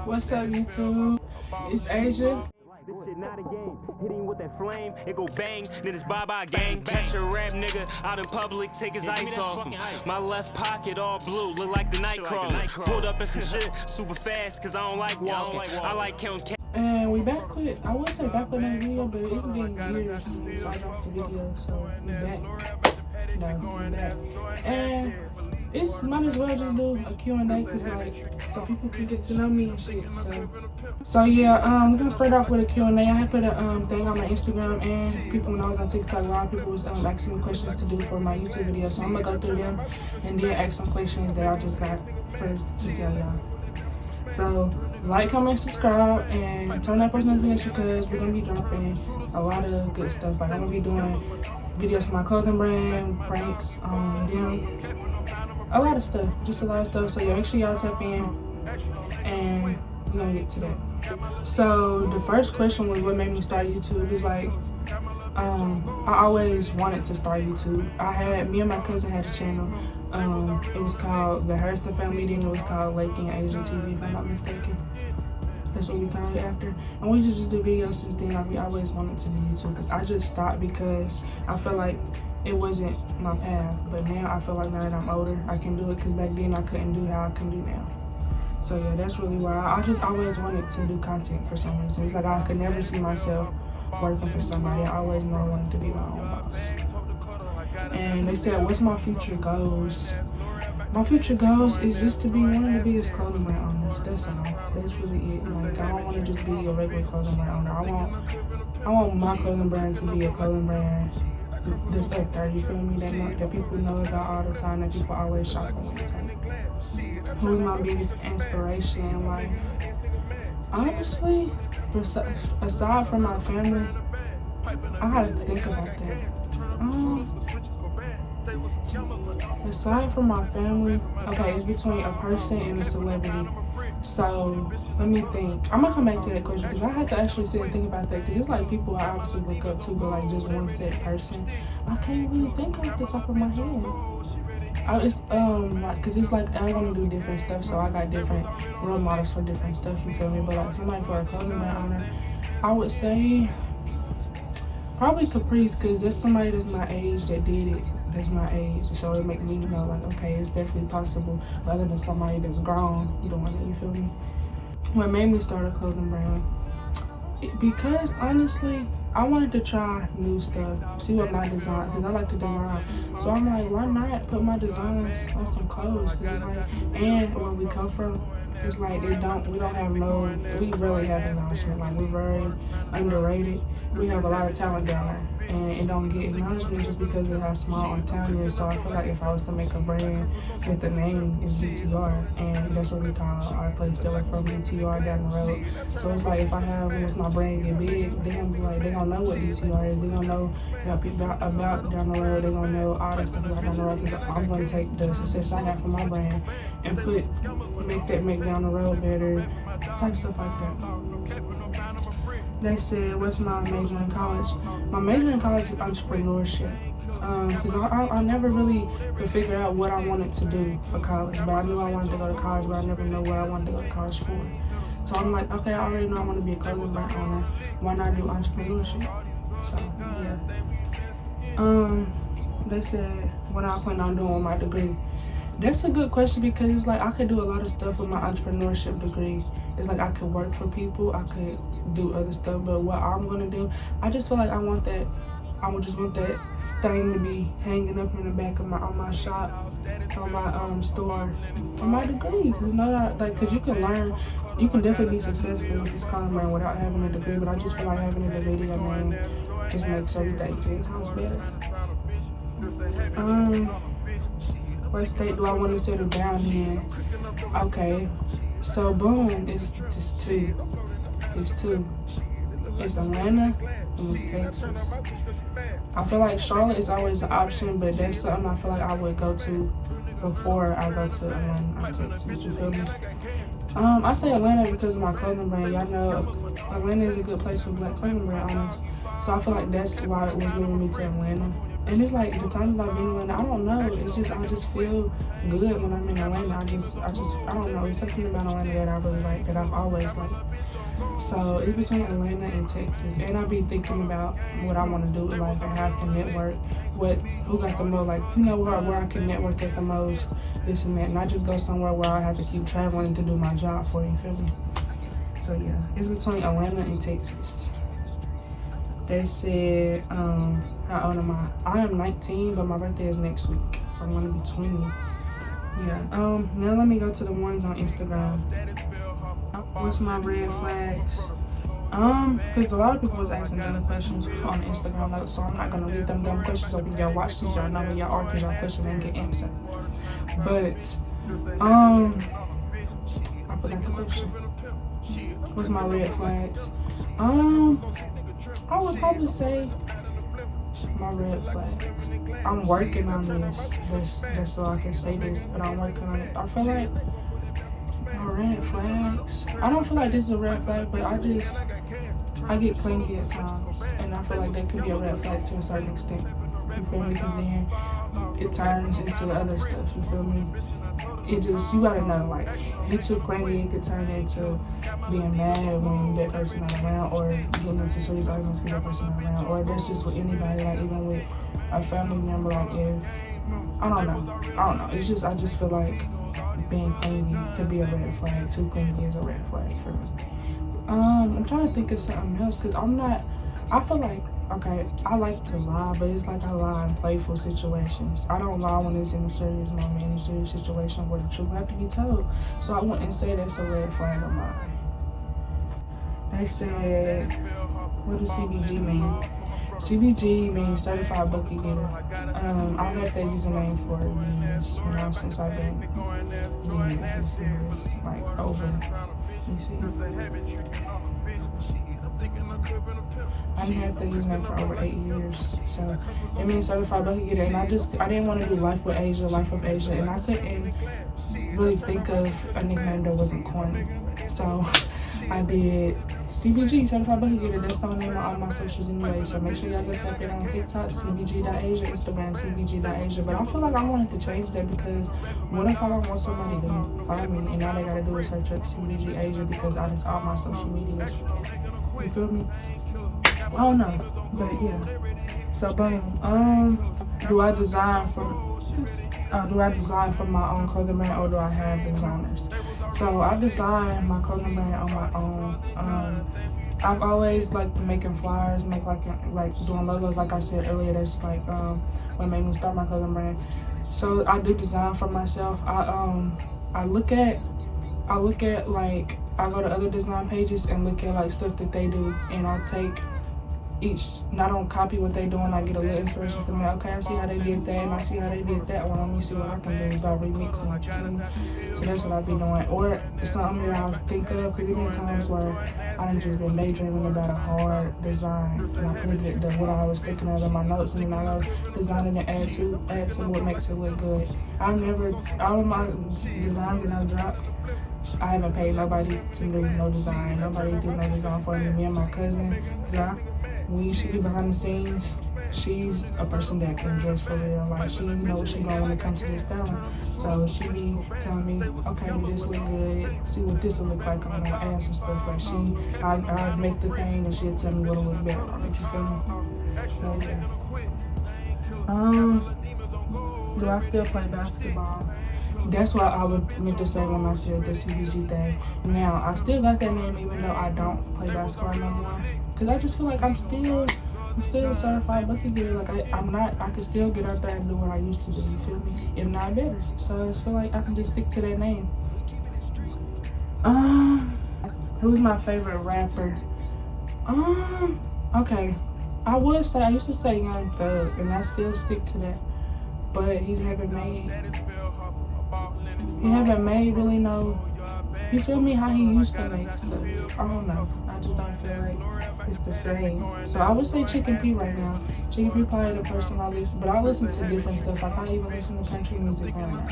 What's up, YouTube? It's Asia. This shit not a game. Hit him with that flame, it go bang, then it's bye-bye gang. Catch a rap nigga out in public, take his ice off him. My left pocket all blue, look like the Nightcrawler. Pulled up in some shit super fast, cause I don't like walking. I like counting. And we back with, I would say back with that video, but it's been years since I dropped the video, so we back. No, we back. And it's might as well just do a Q&A, cause like, so people can get to know me and shit, so yeah, we're gonna start off with a Q&A. I had put a thing on my Instagram, and people, when I was on TikTok, a lot of people was asking me questions to do for my YouTube video, so I'm gonna go through them and then ask some questions that I just got to tell y'all. So like, comment, subscribe, and turn that post notification, because we're gonna be dropping a lot of good stuff. Like, I'm gonna be doing videos for my clothing brand, pranks, them, a lot of stuff, just a lot of stuff. So yeah, make sure y'all tap in, and we're gonna get to that. So the first question was, what made me start YouTube? Is like, I always wanted to start YouTube. Me and my cousin had a channel. It was called The Hurston Family, then it was called Lake and Asian TV, if I'm not mistaken. That's what we called it after. And we just do videos since then. We always wanted to do YouTube, because I just stopped because I felt like it wasn't my path. But now I feel like now that I'm older, I can do it, because back then I couldn't do how I can do now. So yeah, that's really why I just always wanted to do content for some reason. It's like I could never see myself working for somebody. I always knew I wanted to be my own boss. And they said, what's my future goals? My future goals is just to be one of the biggest clothing brand owners. That's all. That's really it. Like, I don't want to just be a regular clothing brand owner. I want my clothing brand to be a clothing brand that's up there, you feel me? That people know about all the time, that people always shop for one time. Who's my biggest inspiration in life? Honestly, aside from my family, I gotta think about that. Aside from my family, okay, it's between a person and a celebrity. So let me think. I'm gonna come back to that question, because I had to actually sit and think about that, because it's like people I obviously look up to, but like just one set person, I can't really think off the top of my head. It's like, cause it's like I want to do different stuff, so I got different role models for different stuff. You feel me? But like somebody for a clothing brand owner, I would say probably Caprice, cause there's somebody that's my age that did it. That's my age, so it makes me know like, okay, it's definitely possible, rather than somebody that's grown doing it. You feel me? What made me start a clothing brand? Because honestly, I wanted to try new stuff, see what my design, because I like to design. So I'm like, why not put my designs on some clothes? Like, and where we come from, it's like we don't have we really have acknowledgement. Like, we're very underrated. We have a lot of talent down there, and it don't get acknowledgement just because of how small our town is. So I feel like if I was to make a brand with the name, it's DTR, and that's what we call our place that we're from, DTR down the road. So it's like, if I have, once my brand get big, they gonna be like, they gonna know what DTR is. They gonna know about down the road. They gonna know all that stuff about down the road, because I'm gonna take the success I have for my brand and make down the road better, type stuff like that. They said, what's my major in college? My major in college is entrepreneurship. Because I never really could figure out what I wanted to do for college, but I knew I wanted to go to college, but I never know what I wanted to go to college for. So I'm like, okay, I already know I want to be a clothing brand owner. Why not do entrepreneurship? So yeah. They said, what I plan on doing with my degree? That's a good question, because it's like I could do a lot of stuff with my entrepreneurship degree. It's like I could work for people, I could do other stuff, but what I'm gonna do, I just feel like I would just want that thing to be hanging up in the back of my shop, on my store, for my degree. You know, because you can learn, you can definitely be successful with this clothing brand without having a degree, but I just feel like having a degree, I mean, just makes everything 10 times better. What state do I want to settle down in? Okay, so boom, it's just two. It's two. It's Atlanta and it's Texas. I feel like Charlotte is always an option, but that's something I feel like I would go to before I go to Atlanta or Texas. You feel me? I say Atlanta because of my clothing brand. Y'all know Atlanta is a good place for black clothing brand owners. So I feel like that's why it was moving me to Atlanta. And it's like the times I've been in Atlanta, I don't know. It's just, I just feel good when I'm in Atlanta. I don't know. It's something about Atlanta that I really like, that I've always liked. So it's between Atlanta and Texas. And I'll be thinking about what I want to do with life and how I can network. Who got the most, like, you know, where I can network at the most, this and that. Not just go somewhere where I have to keep traveling to do my job for, you feel me? So yeah, it's between Atlanta and Texas. They said, how old am I? I am 19, but my birthday is next week, so I'm gonna be 20. Yeah. Now let me go to the ones on Instagram. What's my red flags? Because a lot of people was asking dumb questions on Instagram, so I'm not gonna read them dumb questions. So when y'all watch these, y'all know when y'all argue, y'all question and get answered. But I forgot the question. What's my red flags? I would probably say my red flags. I'm working on this. That's so I can say this, but I'm working on it. I feel like my red flags. I don't feel like this is a red flag, but I get clingy at times, and I feel like that could be a red flag to a certain extent. You feel me? Because then it turns into the other stuff. You feel me? It just, you gotta know, like, if you're too clingy, it could turn into being mad when that person not around, or getting into serious arguments because that person not around, or that's just with anybody, like even with a family member. Like, if I don't know. It's just, I just feel like being clingy could be a red flag. Too clingy is a red flag for me. I'm trying to think of something else, because I feel like, okay, I like to lie, but it's like I lie in playful situations. I don't lie when it's in a serious moment, in a serious situation where the truth have to be told. So I wouldn't say that's a red flag of mine. They said, what does CBG mean? CBG means Certified Bucket Getter. I've had that username for years, you know, since I've been years, like over, you see. I've had the username for over 8 years, so it means Certified Bucket Getter. And I didn't want to do Life of Asia, and I couldn't really think of a nickname that wasn't corny. So I did CBG, Certified Bucket Getter. That's the name on all my socials anyway. So make sure y'all go type it on TikTok, CBG.Asia, Instagram, CBG.Asia. But I feel like I wanted to change that, because what if I don't want somebody to find me and all they gotta do is search up CBG Asia, because I just all my social medias. You feel me? I don't know, but yeah. So boom. Do I design for my own clothing brand, or do I have designers? So I design my clothing brand on my own. I've always liked making flyers, like doing logos. Like I said earlier, that's like what made me start my clothing brand. So I do design for myself. I look at like, I go to other design pages and look at like stuff that they do, and I take I don't copy what they doing. I get a little inspiration from it. Okay, I see how they did that, and I see how they did that one. Let me see what I can do by remixing it. So that's what I be doing. Or something that I'll think of, because there been times where I done just been daydreaming about a hard design, and I put what I was thinking of in my notes, and then I go design it and add to what makes it look good. All of my designs that I drop, I haven't paid nobody to do no design. Nobody did no design for me. Me and my cousin, Zach, we should be behind the scenes. She's a person that can dress for real. Like, she knows what she going when it comes to this styling. So she be telling me, okay, this look good. See what this will look like. I'm gonna add some stuff. Like, I make the thing, and she'll tell me what will look better on it. You feel me? So yeah. Do I still play basketball? That's what I would meant to say when I said the CBG thing. Now, I still got that name even though I don't play basketball no more. Because I just feel like I'm still a certified bucket getter. Like, I can still get out there and do what I used to do, you feel me? If not better. So I just feel like I can just stick to that name. Who's my favorite rapper? Okay. I used to say Young Thug, and I still stick to that. But he haven't made really no, you feel me, how he used to make stuff. I don't know. I just don't feel like it's the same. So I would say Chicken P right now. Chicken P probably the person I listen, but I listen to different stuff. I can't even listen to country music right now.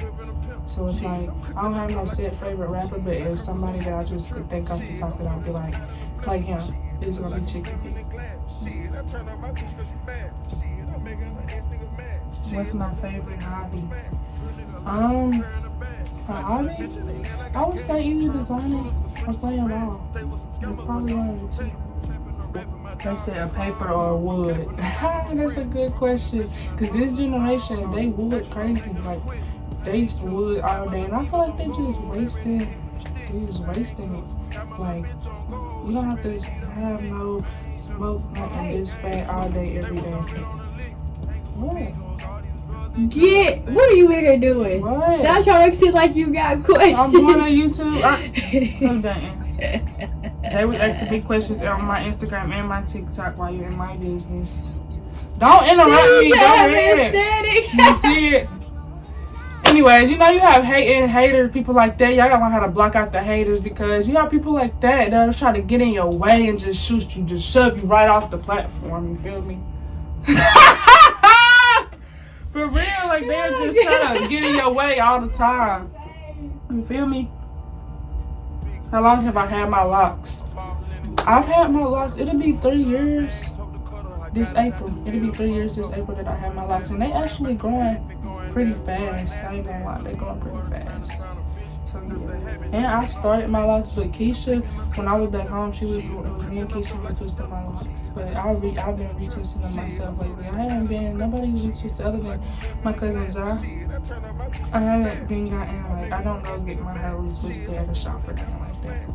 So it's like, I don't have no set favorite rapper, but if somebody that I just could think off the top of it, I'd be like, play him. It's gonna be Chicken P. What's my favorite hobby? A hobby? I would say either designing or playing ball. It's probably one of the two. They said a paper or wood. That's a good question. Cause this generation, they wood crazy. Like they used to wood all day, and I feel like they just wasting it. Like you don't have to have no smoke and this fat all day every day. What? What are you in here doing? What? Stop trying to seem like you got questions. I'm going on YouTube. I'm done. They would ask big questions on my Instagram and my TikTok while you're in my business. Don't interrupt me. Go ahead. You see it? Anyways, you know you have haters, people like that. Y'all gotta learn how to block out the haters because you have people like that that'll try to get in your way and just shoot you, just shove you right off the platform. You feel me? For real, like they're just trying to get in your way all the time. You feel me? How long have I had my locks? I've had my locks. It'll be 3 years this April. It'll be 3 years this April that I had my locks, and they actually growing pretty fast. I ain't gonna lie, they growing pretty fast. So yeah. And I started my locks, but Keisha, when I was back home, it was me and Keisha retwisted my locks. But I've been retwisting them myself lately. I haven't been, nobody retwisted other than my cousin Zara. I haven't been gotten, like, I don't go get my hair retwisted at a shop or anything like that.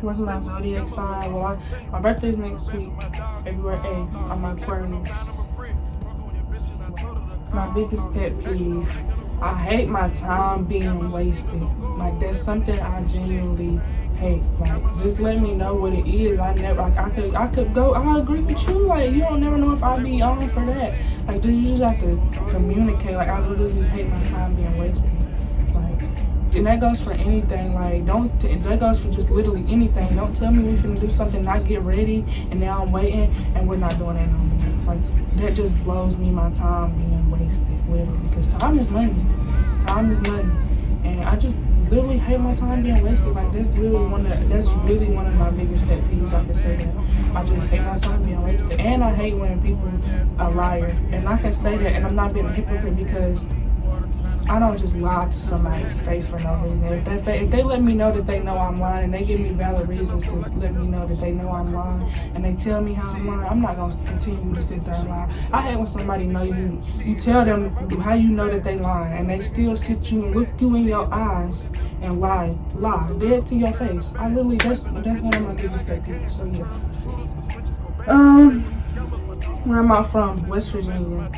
What's my zodiac sign? Well, my birthday's next week, February 8th. I'm Aquarius. My biggest pet peeve, I hate my time being wasted. Like that's something I genuinely hate. Like just let me know what it is. I could go. I agree with you. Like you don't never know if I'll be on for that. Like you just have to communicate. Like I literally just hate my time being wasted. Like and that goes for anything. Like that goes for just literally anything. Don't tell me we finna do something, not get ready, and now I'm waiting and we're not doing that no more. Like that just blows me my time being wasted, literally, because time is money. Time is money, and I just literally hate my time being wasted. Like that's really one of my biggest pet peeves. I can say that. I just hate my time being wasted, and I hate when people are liars. And I can say that, and I'm not being a hypocrite because I don't just lie to somebody's face for no reason. If they let me know that they know I'm lying and they give me valid reasons to let me know that they know I'm lying and they tell me how I'm lying, I'm not going to continue to sit there and lie. I hate when somebody know you tell them how you know that they lying and they still sit you and look you in your eyes and lie dead to your face. I literally, that's one of my biggest pet people. So yeah. Where am I from? West Virginia.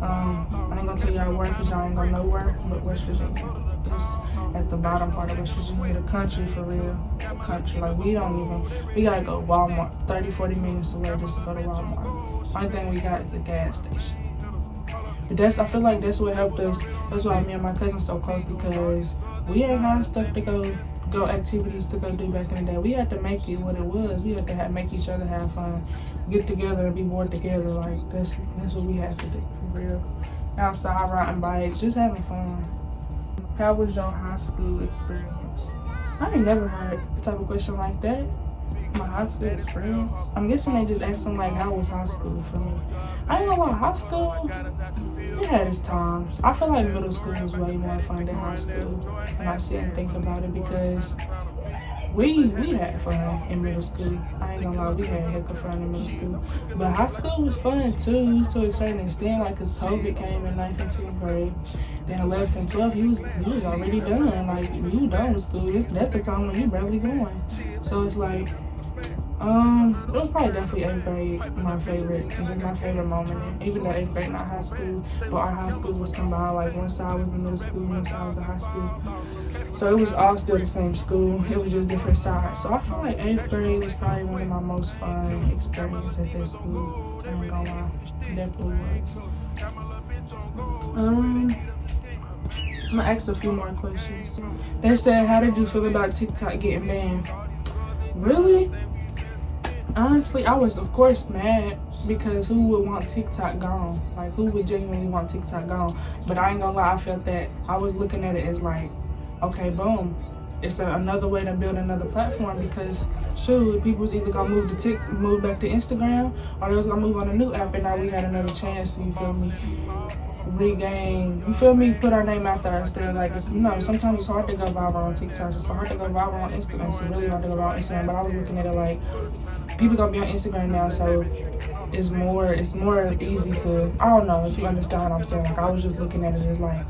I ain't gonna tell y'all where because y'all ain't gonna know where, but West Virginia. It's at the bottom part of West Virginia, the country for real. The country, like we gotta go Walmart, 30-40 minutes away just to go to Walmart. Only thing we got is a gas station. But I feel like that's what helped us. That's why me and my cousin so close because we ain't have stuff to go activities to go do back in the day. We had to make it what it was. We had to make each other have fun, get together and be bored together. Like that's what we had to do for real. Outside riding bikes, just having fun. How was your high school experience? I ain't never heard a type of question like that. My high school experience. I'm guessing they just asking like how was high school for me. I ain't gonna lie, high school, it had its times. I feel like middle school was way more fun than high school when I sit and think about it because we had fun in middle school. I ain't gonna lie, we had heck of fun in middle school. But high school was fun too, to a certain extent, like cause COVID came in 9th and 10th grade. Then 11th and 12th, you was already done. Like you done with school. That's the time when you barely going. So it's like, it was probably definitely 8th grade, my favorite moment. Even though 8th grade not high school, but our high school was combined. Like one side was the middle school, one side was the high school. So it was all still the same school. It was just different sides. So I feel like 8th grade was probably one of my most fun experiences at that school. I ain't gonna lie, it definitely was. I'm gonna ask a few more questions. They said, how did you feel about TikTok getting banned? Really? Honestly, I was of course mad because who would want TikTok gone? Like who would genuinely want TikTok gone? But I ain't gonna lie, I felt that I was looking at it as like, okay, boom, it's another way to build another platform because shoot, people's either gonna move back to Instagram or they was gonna move on a new app, and now we had another chance to, you feel me, regain, you feel me, put our name out there instead of like, you know, sometimes it's hard to go viral on TikTok, it's hard to go viral on Instagram, it's really hard to go viral on Instagram, but I was looking at it like, people gonna be on Instagram now, so it's more easy to, I don't know if you understand what I'm saying, like I was just looking at it as like,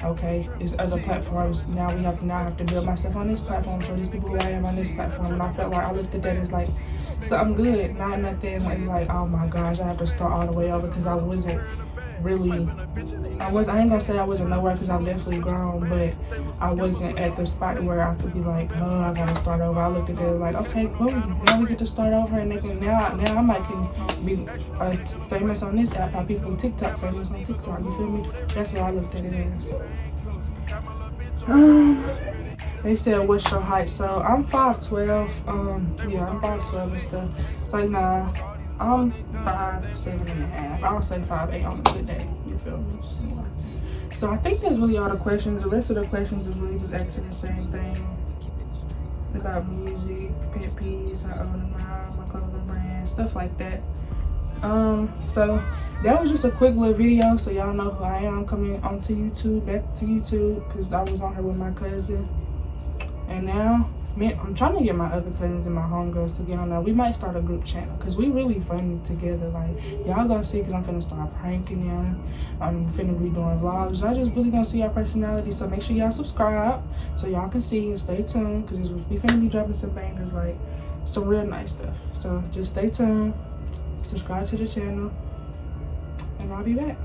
okay, it's other platforms, now I have to build myself on this platform, show these people who I am on this platform, and I felt like I looked at that as like something good, not nothing like oh my gosh, I have to start all the way over, because I wasn't really, I ain't gonna say I wasn't nowhere because I've definitely grown, but I wasn't at the spot where I could be like, oh, I gotta start over. I looked at it like, okay, boom, now we get to start over, and now I might can be famous on this app, how people TikTok famous on TikTok, you feel me? That's what I looked at it as. They said, what's your height? So I'm 5'12", yeah, I'm 5'12" and stuff. It's like, nah, I'm 5'7.5". I'll say 5'8" on a good day. You feel me? So I think that's really all the questions. The rest of the questions is really just asking the same thing about music, pet peeves, how old am I, my clothing brand, stuff like that. So that was just a quick little video, so y'all know who I am, coming onto YouTube, back to YouTube, because I was on here with my cousin, and now. Man, I'm trying to get my other cousins and my homegirls to get on there. We might start a group channel because we really funny together. Like, y'all gonna see because I'm finna start pranking them. I'm finna be doing vlogs. Y'all just really gonna see our personality. So make sure y'all subscribe so y'all can see and stay tuned because we finna be dropping some bangers, like some real nice stuff. So just stay tuned, subscribe to the channel, and I'll be back.